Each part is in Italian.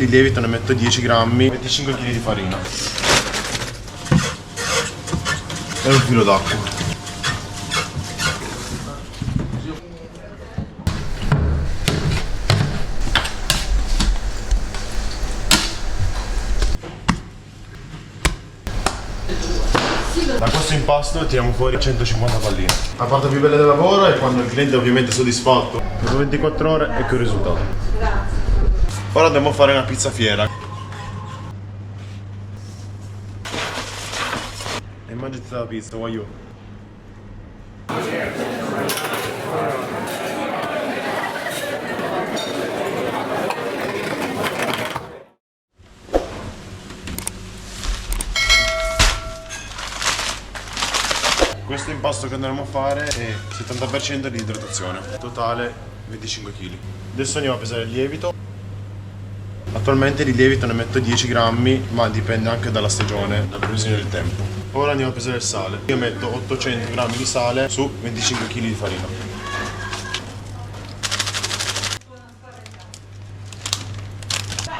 Il lievito ne metto 10 grammi, 25 kg di farina e un filo d'acqua. Da questo impasto tiriamo fuori 150 palline. La parte più bella del lavoro è quando il cliente ovviamente è soddisfatto. Dopo 24 ore ecco il risultato. Ora andiamo a fare una pizza fiera. E mangiati la pizza, voglio. Questo impasto che andremo a fare è 70% di idratazione, totale 25 kg. Adesso andiamo a pesare il lievito. Attualmente di lievito ne metto 10 grammi, ma dipende anche dalla stagione, dalla previsione del tempo. Ora andiamo a pesare il sale. Io metto 800 grammi di sale su 25 kg di farina.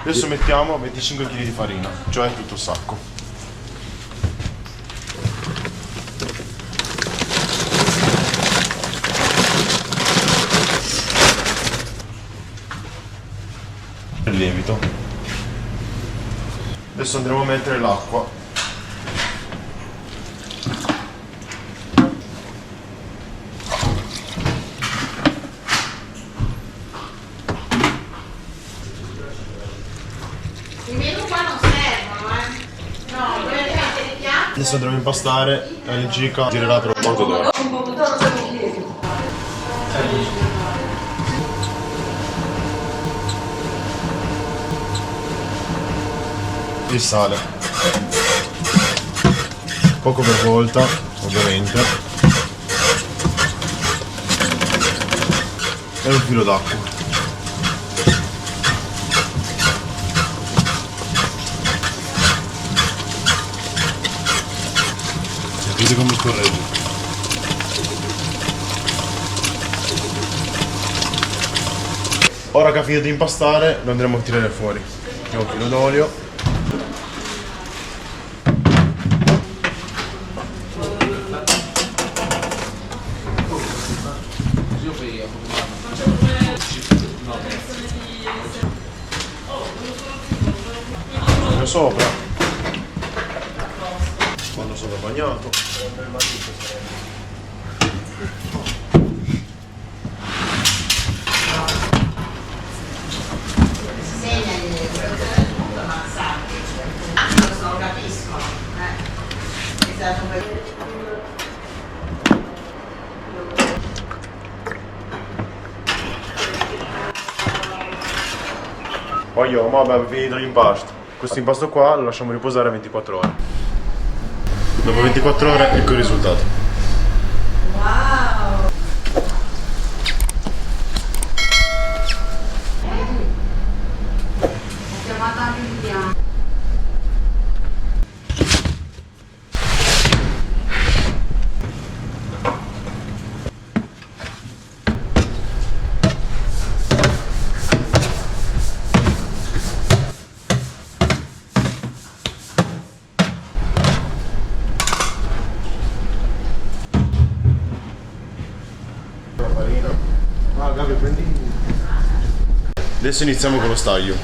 Adesso mettiamo 25 kg di farina, cioè tutto il sacco. Il lievito. Adesso andremo a mettere l'acqua. I menù qua non servono, no, dovete mettere i piatti. Adesso andremo a impastare e all'incirca girerà per un quarto d'ora. Il sale, poco per volta ovviamente, e un filo d'acqua. Vedete come scorreggia. Ora che ha finito di impastare lo andremo a tirare fuori. Mettiamo un filo d'olio. Sopra quando sono bagnato Lo capisco, è stato un poi io abbiamo finito l'impasto. Questo impasto qua lo lasciamo riposare 24 ore. Dopo 24 ore ecco il risultato. wow! Ho chiamato anche il piano. Adesso iniziamo con lo staglio.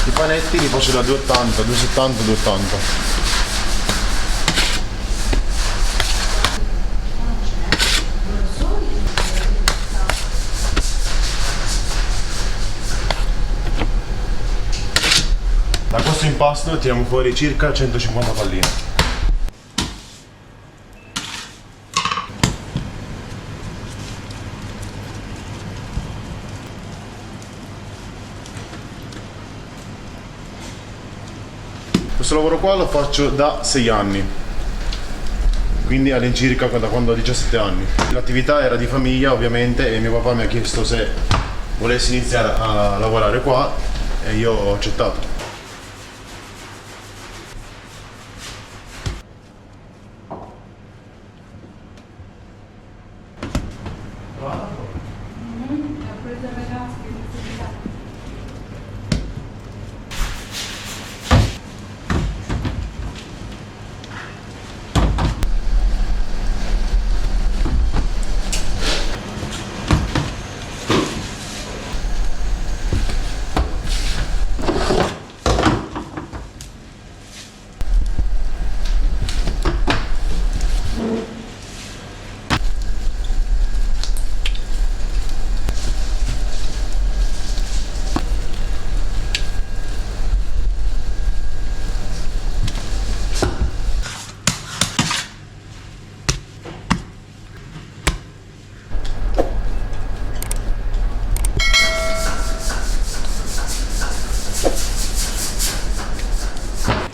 I panetti li faccio da 280, 270, 280. Da questo impasto tiriamo fuori circa 150 palline. Questo lavoro qua lo faccio da 6 anni, quindi all'incirca da quando ho 17 anni. L'attività era di famiglia ovviamente e mio papà mi ha chiesto se volessi iniziare a lavorare qua e io ho accettato.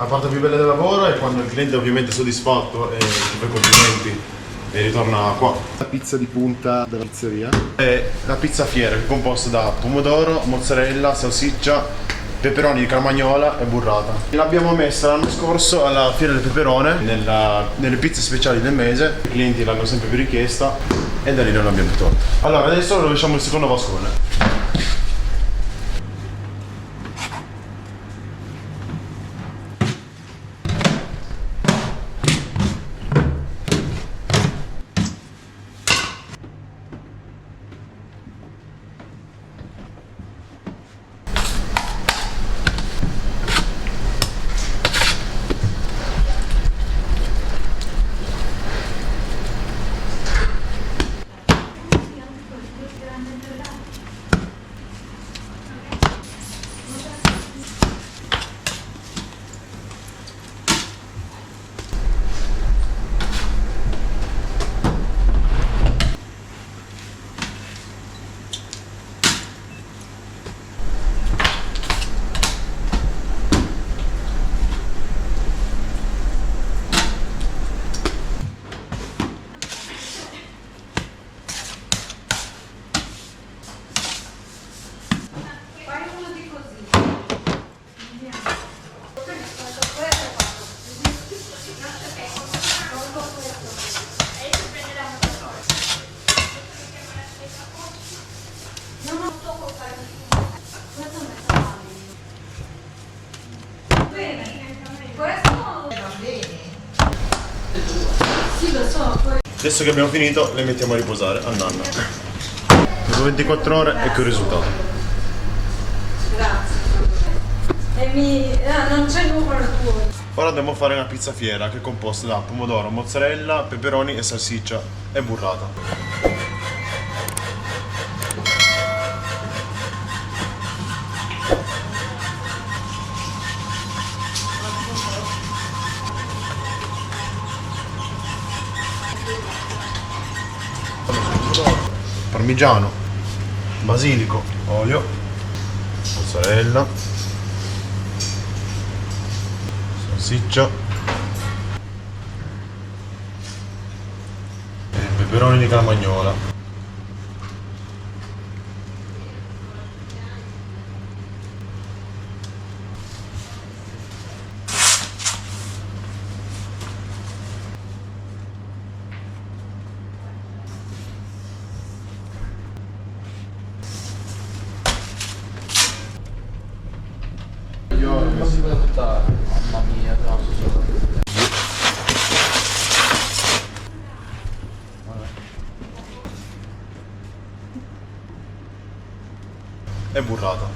La parte più bella del lavoro è quando il cliente ovviamente è soddisfatto e ti fa i complimenti e ritorna qua. La pizza di punta della pizzeria è la pizza fiera, che è composta da pomodoro, mozzarella, salsiccia, peperoni di carmagnola e burrata. L'abbiamo messa l'anno scorso alla Fiera del Peperone, nelle pizze speciali del mese. I clienti l'hanno sempre più richiesta e da lì non l'abbiamo più tolta. Allora adesso rovesciamo il secondo vascone. Adesso che abbiamo finito le mettiamo a riposare a nanna. Dopo 24 ore ecco il risultato. Grazie. Non c'è nulla tuo. Ora dobbiamo fare una pizza fiera che è composta da pomodoro, mozzarella, peperoni e salsiccia e burrata. Parmigiano, basilico, olio, mozzarella, salsiccia e peperoni di carmagnola. Non si può buttare, mamma mia, troppo solo. E burrata.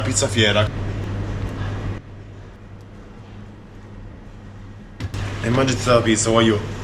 Pizza fiera. E mangiati la pizza, voglio.